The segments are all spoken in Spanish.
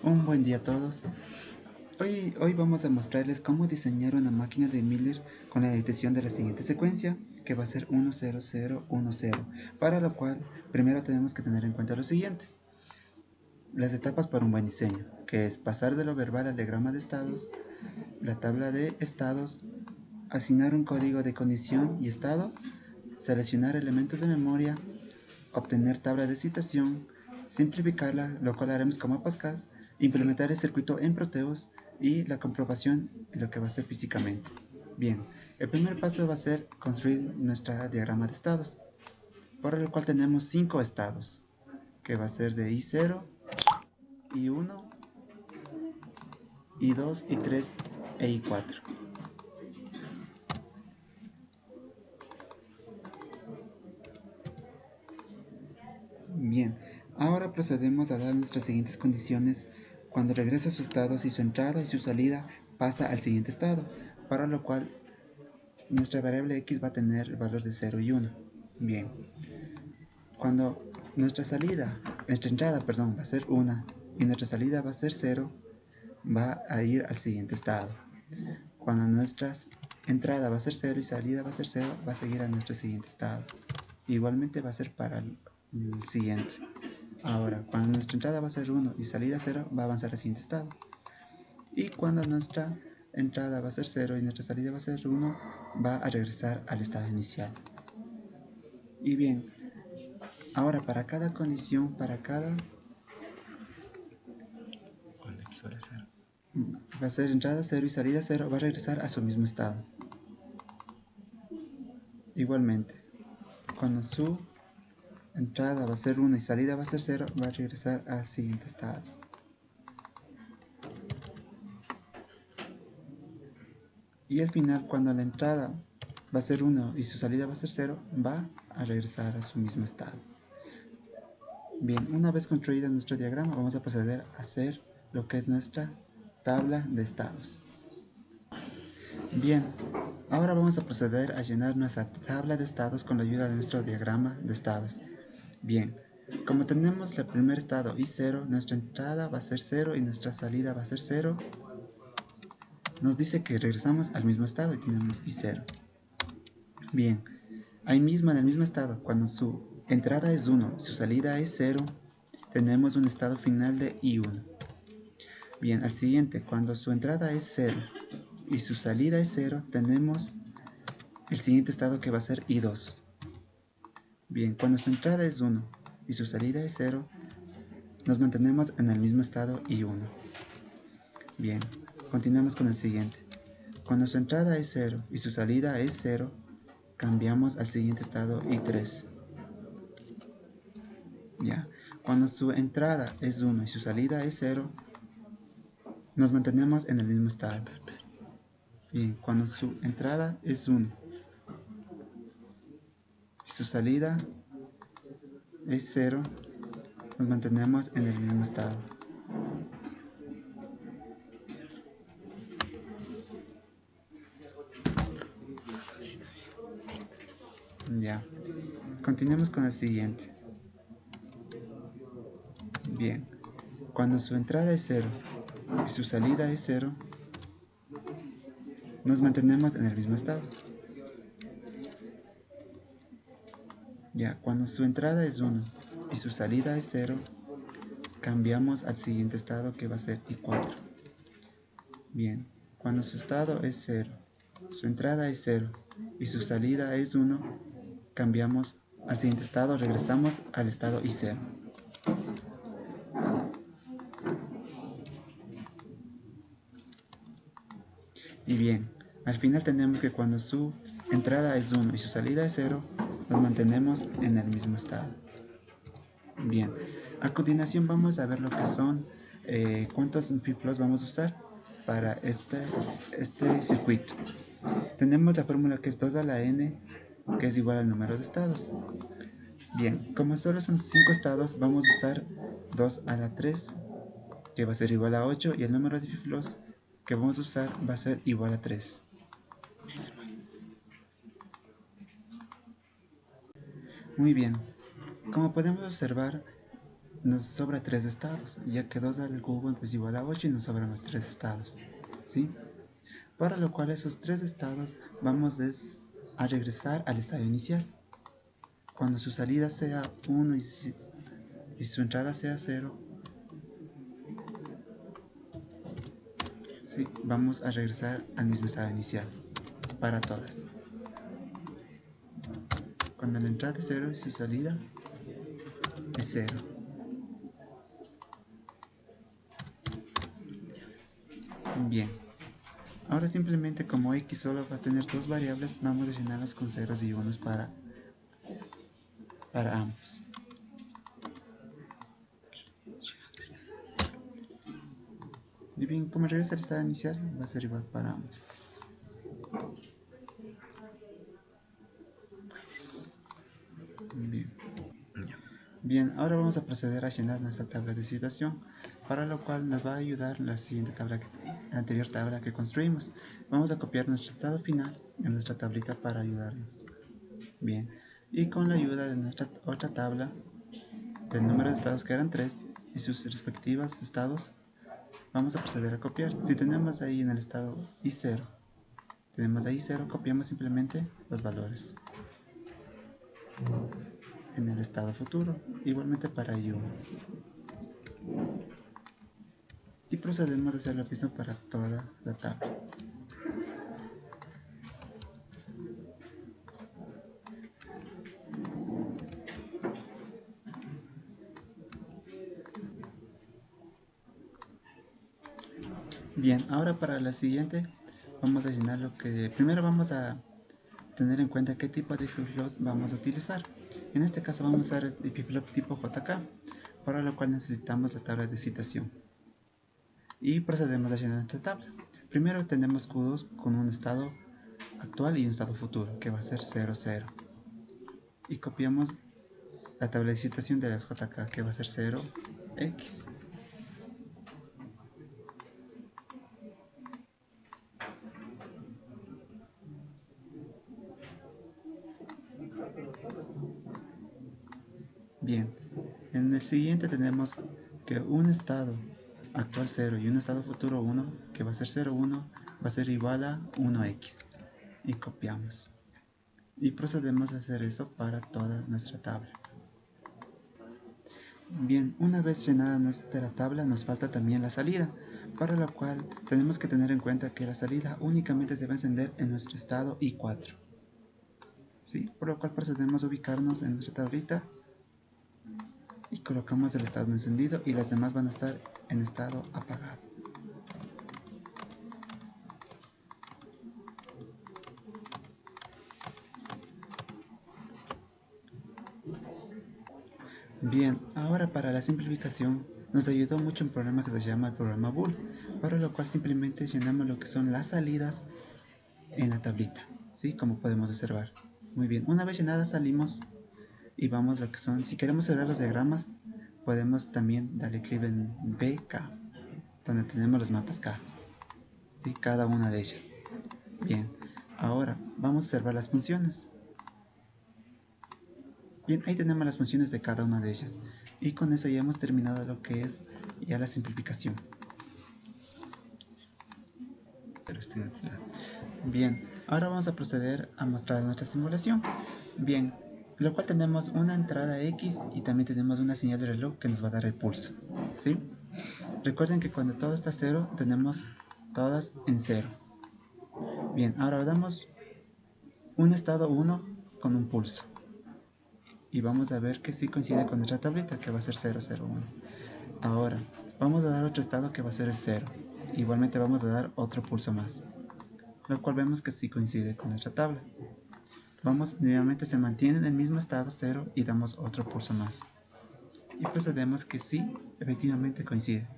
Un buen día a todos. Hoy vamos a mostrarles cómo diseñar una máquina de Miller con la detección de la siguiente secuencia, que va a ser 10010, para lo cual primero tenemos que tener en cuenta lo siguiente: las etapas para un buen diseño, que es pasar de lo verbal al diagrama de estados, la tabla de estados, asignar un código de condición y estado, seleccionar elementos de memoria, obtener tabla de citación, simplificarla, lo cual haremos como Pascal, implementar el circuito en Proteus y la comprobación de lo que va a ser físicamente. Bien, el primer paso va a ser construir nuestro diagrama de estados, por el cual tenemos 5 estados, que va a ser de I0, I1, I2, I3 e I4. Bien, ahora procedemos a dar nuestras siguientes condiciones cuando regresa a su estado, si su entrada y su salida pasa al siguiente estado, para lo cual nuestra variable x va a tener el valor de 0 y 1. Bien, cuando nuestra entrada va a ser 1 y nuestra salida va a ser 0, va a ir al siguiente estado. Cuando nuestra entrada va a ser 0 y salida va a ser 0, va a seguir a nuestro siguiente estado. Igualmente va a ser para el siguiente. Ahora, cuando nuestra entrada va a ser 1 y salida 0, va a avanzar al siguiente estado. Y cuando nuestra entrada va a ser 0 y nuestra salida va a ser 1, va a regresar al estado inicial. Y bien, ahora para cada condición, Cuando x vale 0. va a ser entrada 0 y salida 0, va a regresar a su mismo estado. Igualmente, cuando su entrada va a ser 1 y salida va a ser 0, va a regresar al siguiente estado. Y al final, cuando la entrada va a ser 1 y su salida va a ser 0, va a regresar a su mismo estado. Bien, una vez construido nuestro diagrama, vamos a proceder a hacer lo que es nuestra tabla de estados. Bien, ahora vamos a proceder a llenar nuestra tabla de estados con la ayuda de nuestro diagrama de estados. Bien, como tenemos el primer estado I0, nuestra entrada va a ser 0 y nuestra salida va a ser 0. Nos dice que regresamos al mismo estado y tenemos I0. Bien, ahí mismo en el mismo estado, cuando su entrada es 1 y su salida es 0, tenemos un estado final de I1. Bien, al siguiente, cuando su entrada es 0 y su salida es 0, tenemos el siguiente estado que va a ser I2. Bien, cuando su entrada es 1 y su salida es 0, nos mantenemos en el mismo estado I1. Bien, continuamos con el siguiente. Cuando su entrada es 0 y su salida es 0, cambiamos al siguiente estado I3. Ya, cuando su entrada es 1 y su salida es 0, nos mantenemos en el mismo estado. Bien, cuando su entrada es 1 y su salida es 0, nos mantenemos en el mismo estado. Ya, continuemos con el siguiente. Bien, cuando su entrada es 0 y su salida es 0, nos mantenemos en el mismo estado. Ya, cuando su entrada es 1 y su salida es 0, cambiamos al siguiente estado que va a ser I4. Bien, cuando su estado es 0, su entrada es 0 y su salida es 1, cambiamos al siguiente estado, regresamos al estado I0. Y bien, al final tenemos que cuando su entrada es 1 y su salida es 0, nos mantenemos en el mismo estado. Bien, a continuación vamos a ver lo que son cuántos flip-flops vamos a usar para este circuito. Tenemos la fórmula que es 2 a la n, que es igual al número de estados. Bien, como solo son 5 estados, vamos a usar 2 a la 3, que va a ser igual a 8, y el número de flip-flops que vamos a usar va a ser igual a 3. Muy bien, como podemos observar, nos sobra 3 estados, ya que 2 al cubo es igual a 8 y nos sobran los 3 estados, ¿sí? Para lo cual esos 3 estados vamos a regresar al estado inicial. Cuando su salida sea 1 y su entrada sea 0, ¿sí? Vamos a regresar al mismo estado inicial para todas. Cuando la entrada es 0 y su salida es 0. Bien. Ahora simplemente como x solo va a tener dos variables, vamos a llenarlas con ceros y unos para ambos. Y bien, como regresa al estado inicial, va a ser igual para ambos. Bien. Bien, ahora vamos a proceder a llenar nuestra tabla de situación, para lo cual nos va a ayudar la siguiente tabla, la anterior tabla que construimos. Vamos a copiar nuestro estado final en nuestra tablita para ayudarnos. Bien, y con la ayuda de nuestra otra tabla, del número de estados que eran 3 y sus respectivos estados, vamos a proceder a copiar. Si tenemos ahí en el estado I0, tenemos ahí 0, copiamos simplemente los valores en el estado futuro, igualmente para I1. Y procedemos a hacer lo mismo para toda la tabla. Bien, ahora para la siguiente vamos a llenar lo que... Primero vamos a tener en cuenta qué tipo de flip-flops vamos a utilizar. En este caso vamos a usar el flip-flop tipo JK, para lo cual necesitamos la tabla de citación. Y procedemos a llenar nuestra tabla. Primero tenemos Q2 con un estado actual y un estado futuro, que va a ser 0, 0. Y copiamos la tabla de citación de JK, que va a ser 0, X. Bien, en el siguiente tenemos que un estado actual 0 y un estado futuro 1, que va a ser 0, 1, va a ser igual a 1x. Y copiamos. Y procedemos a hacer eso para toda nuestra tabla. Bien, una vez llenada nuestra tabla, nos falta también la salida, para lo cual tenemos que tener en cuenta que la salida únicamente se va a encender en nuestro estado I4. ¿Sí? Por lo cual procedemos a ubicarnos en nuestra tablita y colocamos el estado encendido y las demás van a estar en estado apagado. Bien, ahora para la simplificación nos ayudó mucho un programa que se llama el programa Bool, para lo cual simplemente llenamos lo que son las salidas en la tablita, ¿sí? Como podemos observar. Muy bien, una vez llenada salimos y vamos a lo que son, si queremos cerrar los diagramas, podemos también darle clic en BK, donde tenemos los mapas K, ¿sí? Cada una de ellas. Bien, ahora vamos a observar las funciones. Bien, ahí tenemos las funciones de cada una de ellas. Y con eso ya hemos terminado lo que es ya la simplificación. Bien, ahora vamos a proceder a mostrar nuestra simulación. Bien, lo cual tenemos una entrada X y también tenemos una señal de reloj que nos va a dar el pulso, ¿sí? Recuerden que cuando todo está 0, tenemos todas en 0. Bien, ahora damos un estado 1 con un pulso. Y vamos a ver que sí coincide con nuestra tablita, que va a ser 0, 0, 1. Ahora, vamos a dar otro estado que va a ser el 0. Igualmente vamos a dar otro pulso más, lo cual vemos que sí coincide con nuestra tabla. Vamos, nuevamente se mantiene en el mismo estado 0 y damos otro pulso más. Y procedemos que sí, efectivamente coincide.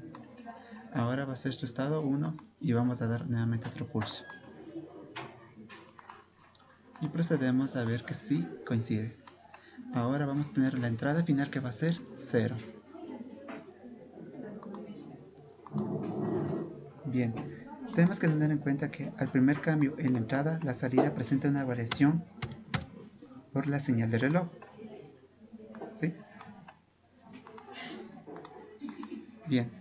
Ahora va a ser su estado 1 y vamos a dar nuevamente otro pulso. Y procedemos a ver que sí coincide. Ahora vamos a tener la entrada final que va a ser 0. Bien, tenemos que tener en cuenta que al primer cambio en la entrada, la salida presenta una variación por la señal de reloj, ¿sí? Bien.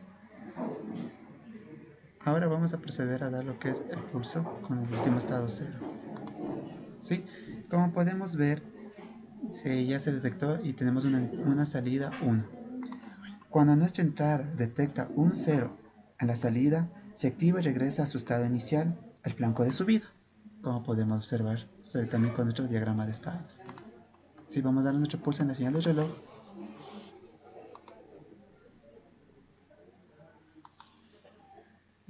Ahora vamos a proceder a dar lo que es el pulso con el último estado 0. ¿Sí? Como podemos ver, ya se detectó y tenemos una salida 1. Cuando nuestra entrada detecta un 0 en la salida, se activa y regresa a su estado inicial, al flanco de subida, como podemos observar también con nuestro diagrama de estados. Si vamos a dar nuestro pulso en la señal del reloj,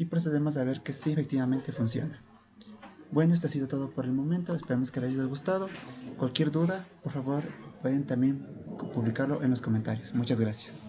y procedemos a ver que sí efectivamente funciona. Bueno, esto ha sido todo por el momento, esperamos que les haya gustado. Cualquier duda, por favor, pueden también publicarlo en los comentarios. Muchas gracias.